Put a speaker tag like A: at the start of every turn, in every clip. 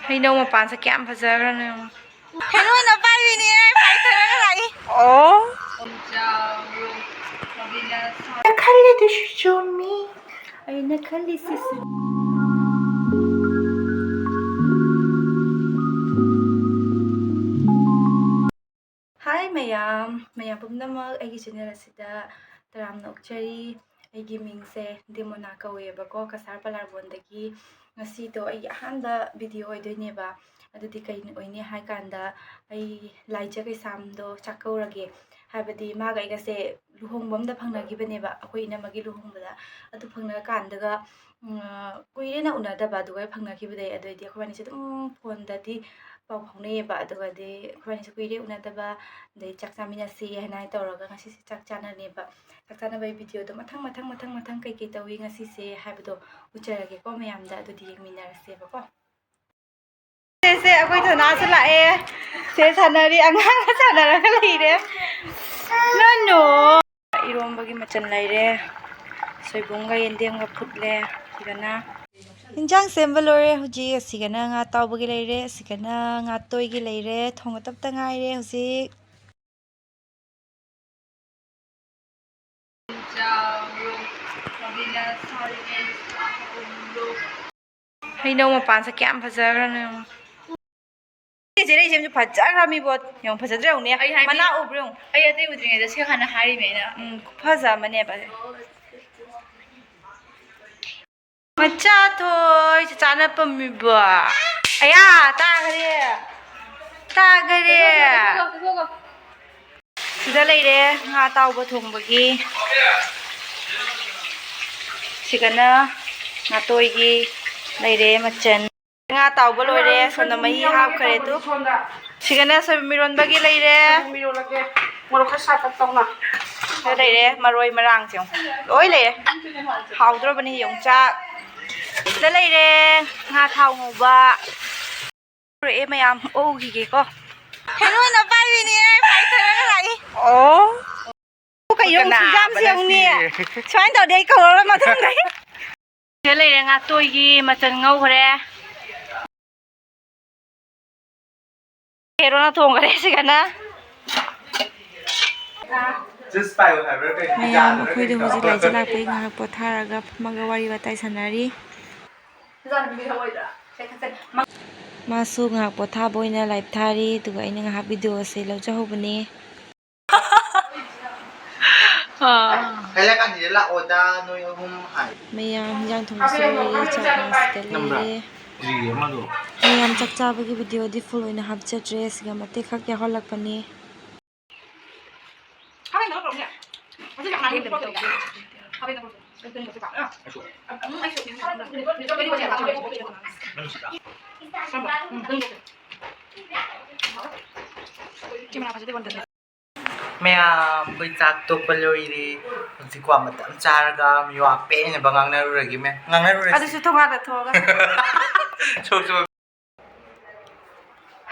A: ꯍꯩꯅꯧ ꯃꯄꯥꯟꯁꯦ ꯀꯌꯥꯝ ꯐꯖꯈ꯭ꯔꯅꯣ ꯍꯩꯅꯧꯅ ꯄꯥꯏꯕꯤꯅꯦ ꯄꯥꯏꯊꯔꯒ ꯂꯥꯛꯏ ꯑꯣ ꯈꯜꯂꯤꯗꯨꯁꯨ ꯆꯨꯝꯃꯤ ꯑꯩꯅ ꯈꯜꯂꯤꯁꯤꯁꯨ ꯍꯥꯏ ꯃꯌꯥꯝ ꯄꯨꯝꯅꯃꯛ ꯑꯩꯒꯤ ꯆꯦꯅꯦꯜ ꯑꯁꯤꯗ ꯇꯔꯥꯝꯅ ꯑꯣꯛꯆꯔꯤ ꯑꯩꯒꯤ ꯃꯤꯡꯁꯦ ꯗꯦꯃꯣꯅꯥ ꯀꯧꯋꯦꯕꯀꯣ ꯀꯁꯥꯔ ꯄꯂꯥꯔꯕꯣꯟꯗꯒꯤ ꯉꯁꯤꯗꯣ ꯑꯩꯒꯤ ꯑꯍꯥꯟꯕ ꯚꯤꯗꯤꯑꯣ ꯑꯣꯏꯗꯣꯏꯅꯦꯕ ꯑꯗꯨꯗꯤ ꯀꯩ ꯑꯣꯏꯅꯤ ꯍꯥꯏ ꯀꯥꯟꯗ ꯑꯩ ꯂꯥꯏꯖ ꯀꯩꯁꯥꯝꯗꯣ ꯆꯥꯛꯀꯧꯔꯒꯦ ꯍꯥꯏꯕꯗꯤ ꯃꯥꯒ ꯑꯩꯒꯁꯦ ꯂꯨꯍꯣꯡꯕ ꯑꯝꯗ ꯐꯪꯅꯈꯤꯕꯅꯦꯕ ꯑꯩꯈꯣꯏ ꯏꯅꯝꯃꯒꯤ ꯂꯨꯍꯣꯡꯕꯗ ꯑꯗꯨ ꯐꯪꯅꯔꯀꯥꯟꯗꯒ ꯀꯨꯏꯔꯦꯅ ꯎꯅꯗꯕ ꯑꯗꯨꯒ ꯐꯪꯅꯈꯤꯕꯗꯩ ꯑꯗꯨꯑꯣꯏꯗꯤ ꯑꯩꯈꯣꯏꯕꯥꯅꯤꯁꯦ ꯑꯗꯨꯝ ꯐꯣꯟꯗꯗꯤ ꯄꯥꯎ ꯐꯥꯎꯅꯩꯌꯦꯕ ꯑꯗꯨꯒꯗꯤ ꯑꯩꯈꯣꯏꯕꯥꯅꯤꯁꯦ ꯀꯨꯏꯔꯦ ꯎꯅꯗꯕ ꯑꯗꯩ ꯆꯥꯛ ꯆꯥꯃꯤꯟꯅꯁꯤ ꯍꯥꯏꯅ ꯇꯧꯔꯒ ꯉꯁꯤꯁꯦ ꯆꯥꯛ ꯆꯥꯅꯅꯦꯕ ꯆꯥꯛ ꯆꯥꯅꯕꯒꯤ ꯚꯤꯗꯤꯑꯣꯗꯣ ꯃꯊꯪ ꯀꯩꯀꯩ ꯇꯧꯏ ꯉꯁꯤꯁꯦ ꯍꯥꯏꯕꯗꯣ ꯎꯠꯆꯔꯒꯦꯀꯣ ꯃꯌꯥꯝꯗ ꯑꯗꯨꯗꯤ ꯌꯦꯡꯃꯤꯟꯅꯔꯁꯦꯕꯀꯣ ꯁꯦ ꯑꯩꯈꯣꯏ ꯊꯣꯅꯥꯁꯨ ꯂꯥꯛꯑꯦ ꯁꯦ ꯁꯥꯟꯅꯔꯤ ꯑꯉꯥꯡꯒ ꯁꯥꯟꯅꯔꯒ ꯂꯩꯔꯦ ꯅꯣ ꯏꯔꯣꯝꯕꯒꯤ ꯃꯆꯜ ꯂꯩꯔꯦ ꯁꯣꯏꯕꯨꯝꯒ ꯌꯦꯟꯗꯦꯝꯒ ꯐꯨꯠꯂꯦ ꯑꯁꯤꯒꯅ ꯏꯟꯖꯥꯡ ꯁꯦꯝꯕ ꯂꯣꯏꯔꯦ ꯍꯧꯖꯤꯛ ꯑꯁꯤꯒꯅ ꯉꯥ ꯇꯥꯎꯕꯒꯤ ꯂꯩꯔꯦ ꯑꯁꯤꯒꯅ ꯉꯥ ꯇꯣꯏꯒꯤ ꯂꯩꯔꯦ ꯊꯣꯡꯒꯇꯕꯇ ꯉꯥꯏꯔꯦ ꯍꯧꯖꯤꯛ ꯍꯩꯅꯧ ꯃꯄꯥꯟꯁꯦ ꯀꯌꯥꯝ ꯐꯖꯈ꯭ꯔꯅꯣ ꯁꯤꯁꯦ ꯐꯖꯈ꯭ꯔꯃꯤꯕꯣ ꯌꯦꯡꯉꯣ ꯐꯖꯗ꯭ꯔꯥ ꯌꯦꯡꯉꯨꯅꯦ ꯃꯅꯥ ꯎꯕ꯭ꯔꯥ ꯌꯦꯡꯉꯣ ꯑꯩ ꯑꯇꯩ ꯎꯗ꯭ꯔꯤꯉꯩꯗ ꯁꯤ ꯍꯥꯟꯅ ꯍꯥꯏꯔꯤꯃꯦ ꯑꯩꯅ ꯐꯖ ꯑꯃꯅꯦꯕ ꯃꯆꯥꯊꯣꯏ ꯆꯥꯅ ꯄꯝꯃꯤꯕꯣ ꯑꯌꯥ ꯇꯥꯒꯔꯦ ꯁꯤꯗ ꯂꯩꯔꯦ ꯉꯥ ꯑꯇꯥꯎꯕ ꯊꯣꯡꯕꯒꯤ ꯁꯤꯒꯅ ꯉꯥꯇꯣꯏꯒꯤ ꯂꯩꯔꯦ ꯃꯆꯟ ꯉꯥ ꯇꯥꯎꯕ ꯂꯣꯏꯔꯦ ꯁꯣꯝꯗ ꯃꯍꯤ ꯍꯥꯞꯈ꯭ꯔꯦ ꯑꯗꯨ ꯁꯤꯒꯅ ꯁꯣꯏꯕꯨꯝ ꯏꯔꯣꯟꯕꯒꯤ ꯂꯩꯔꯦ ꯃꯣꯔꯣꯛ ꯈꯔ ꯁꯥꯇꯛ ꯇꯧꯅ ꯁꯤꯗ ꯂꯩꯔꯦ ꯃꯔꯣꯏ ꯃꯔꯥꯡꯁꯦ ꯂꯣꯏ ꯂꯩꯔꯦ ꯍꯥꯎꯗ꯭ꯔꯕꯅꯤ ꯌꯣꯡꯆꯥꯛ ꯁꯤꯗ ꯂꯩꯔꯦ ꯉꯥ ꯊꯥꯎ ꯉꯧꯕ ꯄꯨꯔꯛꯑꯦ ꯃꯌꯥꯝ ꯑꯣꯛꯎꯈꯤꯒꯦꯀꯣ ꯍꯦꯔꯣꯏꯟꯅ ꯄꯥꯏꯕꯤꯅꯦ ꯄꯥꯏꯊꯔꯒ ꯂꯥꯛꯏ ꯑꯣ ꯀꯩꯅꯣ ꯁꯤꯖꯥꯝꯁꯤ ꯌꯦꯡꯉꯨꯅꯦ ꯁꯨꯃꯥꯏꯅ ꯇꯧꯗꯤ ꯑꯩ ꯀꯧꯔꯔꯣꯏ ꯃꯊꯪꯗꯩ ꯁꯤꯗ ꯂꯩꯔꯦ ꯉꯥꯇꯣꯏꯒꯤ ꯃꯆꯜ ꯉꯧꯈ꯭ꯔꯦ ꯍꯦꯔꯣꯅ ꯊꯣꯡꯈ꯭ꯔꯦ ꯁꯤꯒꯅ ꯃꯌꯥꯝ ꯑꯩꯈꯣꯏꯗꯣ ꯍꯧꯖꯤꯛ ꯂꯥꯏꯖ ꯂꯥꯛꯄꯒꯤ ꯉꯥꯏꯍꯥꯛ ꯄꯣꯊꯥꯔꯒ ꯐꯝꯃꯒ ꯋꯥꯔꯤ ꯋꯥꯇꯥꯏ ꯁꯥꯟꯅꯔꯤ ꯃꯥꯁꯨ ꯉꯥꯏꯍꯥꯛ ꯄꯣꯊꯥꯕ ꯑꯣꯏꯅ ꯂꯥꯏꯚ ꯊꯥꯔꯤ ꯑꯗꯨꯒ ꯑꯩꯅ ꯉꯥꯏꯍꯥꯛ ꯚꯤꯗꯤꯑꯣ ꯑꯁꯤ ꯂꯧꯖꯍꯧꯕꯅꯤ ꯃꯌꯥꯝ ꯍꯤꯟꯖꯥꯡ ꯊꯣꯡꯕꯁꯨ ꯂꯣꯏꯔꯦ ꯆꯥꯛꯅ ꯁꯤꯗ ꯂꯩꯔꯦ ꯃꯌꯥꯝ ꯆꯥꯛ ꯆꯥꯕꯒꯤ ꯚꯤꯗꯤꯑꯣꯗꯤ ꯐꯨꯜ ꯑꯣꯏꯅ ꯍꯥꯞꯆꯗ꯭ꯔꯦ ꯁꯤꯒ ꯃꯇꯦꯛ ꯈꯛ ꯌꯥꯎꯍꯜꯂꯛꯄꯅꯤ
B: ꯃꯌꯥꯝ ꯑꯩꯈꯣꯏ ꯆꯥꯛ ꯇꯣꯛꯄ ꯂꯣꯏꯔꯦ ꯍꯧꯖꯤꯛꯀꯣ ꯃꯇꯝ ꯆꯥꯔꯒ ꯃꯤꯋꯥ ꯄꯦꯟꯅꯕ ꯉꯥꯡꯅꯔꯨꯔꯒꯦ ꯉꯥꯡꯅꯔꯨꯔꯁꯤ
A: ꯑꯗꯨꯁꯨ ꯊꯣꯡꯒꯥꯟꯗ ꯊꯣꯛꯑꯒ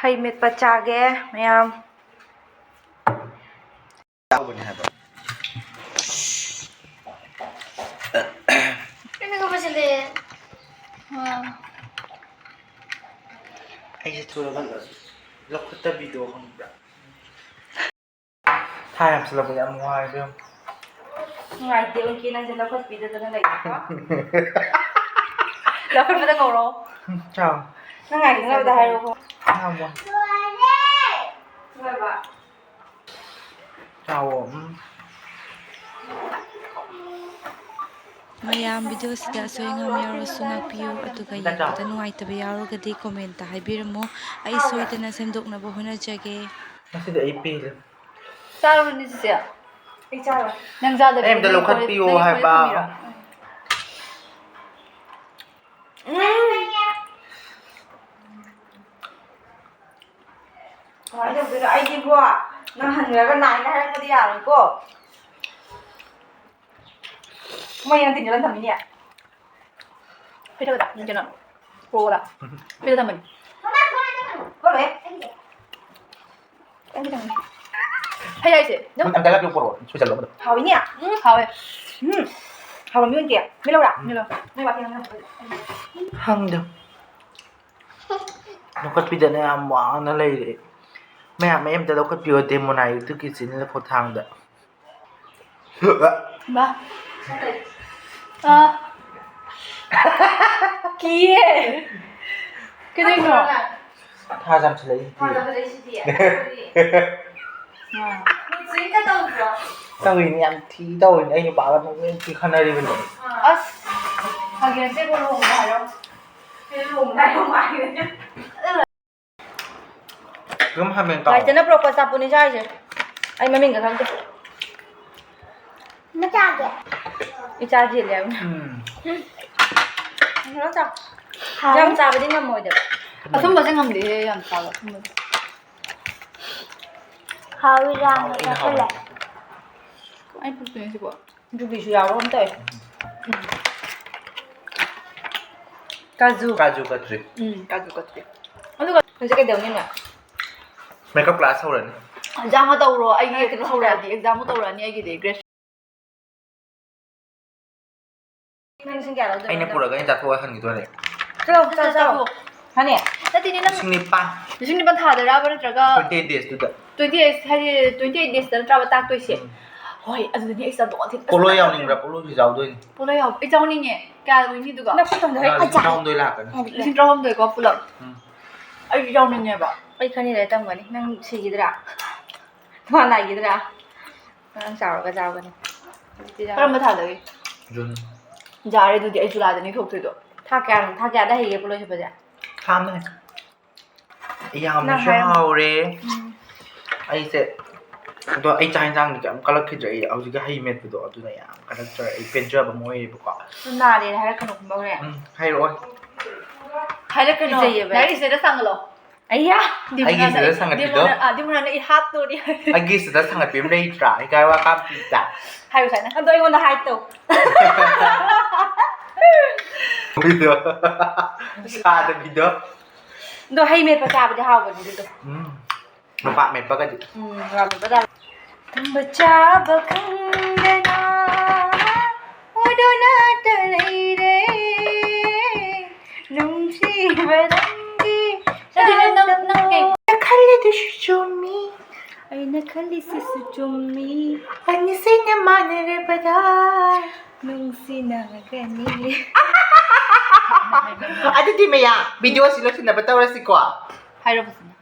A: ꯍꯩ ꯃꯦꯠꯄ ꯆꯥꯒꯦ ꯃꯌꯥꯝ
B: ꯍꯥꯏꯕ ꯑꯩꯁꯦ ꯊꯨꯔꯒ ꯂꯧꯈꯠꯇꯕꯤꯗꯣ ꯈꯪꯕ꯭ꯔꯥ ꯊꯥ ꯌꯥꯝꯁꯤꯜꯂꯛꯄꯗ ꯌꯥꯝ ꯅꯨꯡꯉꯥꯏꯕ
A: ꯅꯨꯡꯉꯥꯏꯇꯦ ꯑꯣꯏꯀꯤ ꯅꯪꯁꯦ ꯂꯧꯈꯠꯄꯤꯗꯗꯅ ꯂꯩꯀꯣ ꯂꯧꯈꯠꯄꯗ ꯀꯧꯔꯣ
B: ꯆꯥꯎ
A: ꯅꯪ ꯉꯥꯏꯅꯤꯡꯉꯕꯗ ꯍꯥꯏꯔꯣꯀꯣ
B: ꯆꯥꯎꯋꯣ
A: ꯃꯌꯥꯝ ꯚꯤꯗꯤꯑꯣꯁꯤꯗ ꯑꯁꯣꯏ ꯑꯉꯥꯝ ꯌꯥꯎꯔꯁꯨ ꯉꯥꯛꯄꯤꯌꯨ ꯑꯗꯨꯒ ꯌꯦꯡꯕꯗ ꯅꯨꯡꯉꯥꯏꯇꯕ ꯌꯥꯎꯔꯒꯗꯤ ꯀꯣꯃꯦꯟꯇ ꯍꯥꯏꯕꯤꯔꯝꯃꯨ ꯑꯩ ꯁꯣꯏꯗꯅ ꯁꯦꯝꯗꯣꯛꯅꯕ ꯍꯣꯠꯅꯖꯒꯦ
B: ꯉꯁꯤꯗꯤ ꯑꯩ ꯄꯦꯜꯂꯦ
A: ꯆꯥꯔꯨꯔꯅꯤ ꯆꯤꯆꯦ ꯑꯩ ꯆꯥꯔꯣꯏ ꯅꯪ ꯆꯥꯗꯕꯤ
B: ꯑꯩ ꯑꯝꯇ ꯂꯧꯈꯠꯄꯤꯌꯣ ꯍꯥꯏꯕ
A: ꯀꯃꯥꯏꯅ ꯇꯧꯗꯣꯏꯅꯣ ꯑꯩꯗꯤꯀꯣ ꯅꯪ ꯍꯟꯈ꯭ꯔꯒ ꯅꯥꯏꯅ ꯍꯥꯏꯔꯛꯄꯗꯤ ꯌꯥꯔꯣꯏꯀꯣ ꯃꯣꯏ ꯅꯪ ꯇꯤꯟꯖꯅ ꯊꯝꯃꯤꯅꯦ ꯐꯤꯔꯗ ꯀꯩꯅꯣ ꯄꯣꯔꯥ ꯐꯤꯔꯗ ꯊꯝꯃꯅꯤ ꯍꯩ ꯍꯥꯏꯁꯦ ꯍꯥꯎꯏꯅꯦ ꯍꯥꯎꯋꯦ ꯍꯥꯎꯔꯝꯃꯤ ꯑꯣꯏꯅ ꯃꯤꯂꯧꯔꯥ ꯃꯤꯂꯧ ꯅꯣꯏ ꯋꯥꯇꯤ
B: ꯍꯪꯗ ꯂꯧꯈꯠꯄꯤꯗꯅ ꯌꯥꯝ ꯋꯥꯡꯅ ꯂꯩꯔꯦ ꯃꯌꯥꯝ ꯑꯝꯇ ꯂꯧꯈꯠꯄꯤꯌꯣ ꯗꯦꯃꯣꯅꯥꯏ ꯌꯨꯇꯨꯕ ꯀꯤꯠꯆꯟꯅ ꯈꯨꯠꯊꯥꯡꯗ
A: 마. 기회. 그리고
B: ꯊꯥ 잠실레이 tawin yan thi tawin ay yung para nung thi kanari bin
A: 아스. 하긴 새걸로 온 거 알아? 새걸로 온 거 알아?
B: 그럼 하면 또
A: Lại cho nó propose sa puni chai chứ. Anh mà mình cả không chứ.
C: Nó cha kìa.
A: Đi chai gì liền. Nó sao? Dăm sa với ngâm mồi được.
D: 아, 선바 생각하면 돼, 안 싸워. 선바.
C: Hầu ra nó có lẹ.
D: 아니, 복도 연습 와.
A: Chú bị suy không tới. Kazu.
B: kaju katri
D: 응, 가족 같아.
A: Mình sẽ cái đầu như nào?
B: makeup class sau rồi
D: exam 하다 울어. 아이게 그 서울아디. exam 하다 울어니 아이게 돼. 그래.
A: Mình xin kể là
B: anh này pura cái ta thôi hơn cái này
A: sao? Hả nè?
D: 나 티니는
B: 승리빵
D: 20번 다 들어 버렸다가
B: 20 days 두다
D: 28 사실 28 days 들어 딱 또시. 호이, 아주니 exam 또 어디?
B: polo yaoning ra polo thì giàu thôi
D: 몰라요. exam이니. 까 우리 누가?
A: Nó không tổng thấy.
B: trong đôi lạc
D: 무슨 드럼도 이거 불러. 아, exam이니 봐.
A: Ây khăn đi lấy tông vào đi, năng xì gì ra? Hoa này gì ra? Năng xào cái dao cái này.
D: 그러면 다 돼.
B: 준
D: 이제 아래도 이제 애줄아더니 독들도.
A: Tha kèn đây thì bolo chụp vậy.
B: tham này yam nó sao re ai sẽ đó ai chai răng thì em color cái gì ao cái hay mệt đó tụi này am character ai picture bằng môi bọc
A: Nó đi hay là khăn không bao nè.
B: hay rồi
D: 하이레크노.
A: 이제 예배.
D: 나이 세대 상글로.
A: Ấy da.
B: 아기 세대 상을 비도
D: 디모나 이 핫도리.
B: 아기 세대 상을 비면 이 try cái qua cam pizza
D: 하이고 사나.
A: Anh tôi còn là hai tụ.
B: video xa được video
A: Nó hay mệt và chà vào cho hao vào đi được.
B: nó bạn mệt bao cái
A: Rồi mình bắt đầu. Bacha bakangana uduna talaire nungsi barangi
D: 사진은 넘게.
B: 칼리도 슈조미
A: ay nakalisi sa chumi
B: 아니 시네마네를 받아
A: nung sinagani.
B: 아니 디메야 비디오 실로 신나봤다 시과
D: 하이로 봤습니다.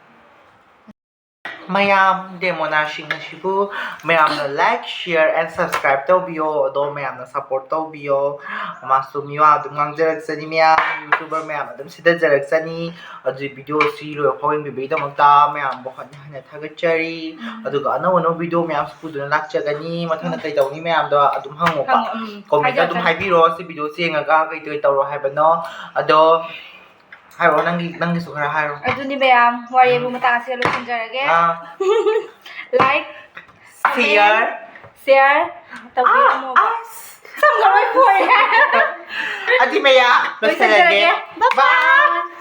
B: mayam demonashing na shibu mayam na like share and subscribe to bio do mayam na support to bio masumiwa dumang jarak sani mayam youtuber mayam adam sida jarak sani adu video si lo phawing bi da magta mayam bokhan hana thagachari adu ga ano video mayam su du na lakchagani mathana kai tawni mayam do adum hango pa comment adum haibiro si video senga ga kai toi tawro haibano ado 하이로 nangi sukara 하이로
A: Adun ni bayam wari bu mata kasi lo sinjarage like share tabi mo sam gawin ko
B: Adi Maya, basta lagi. Bye!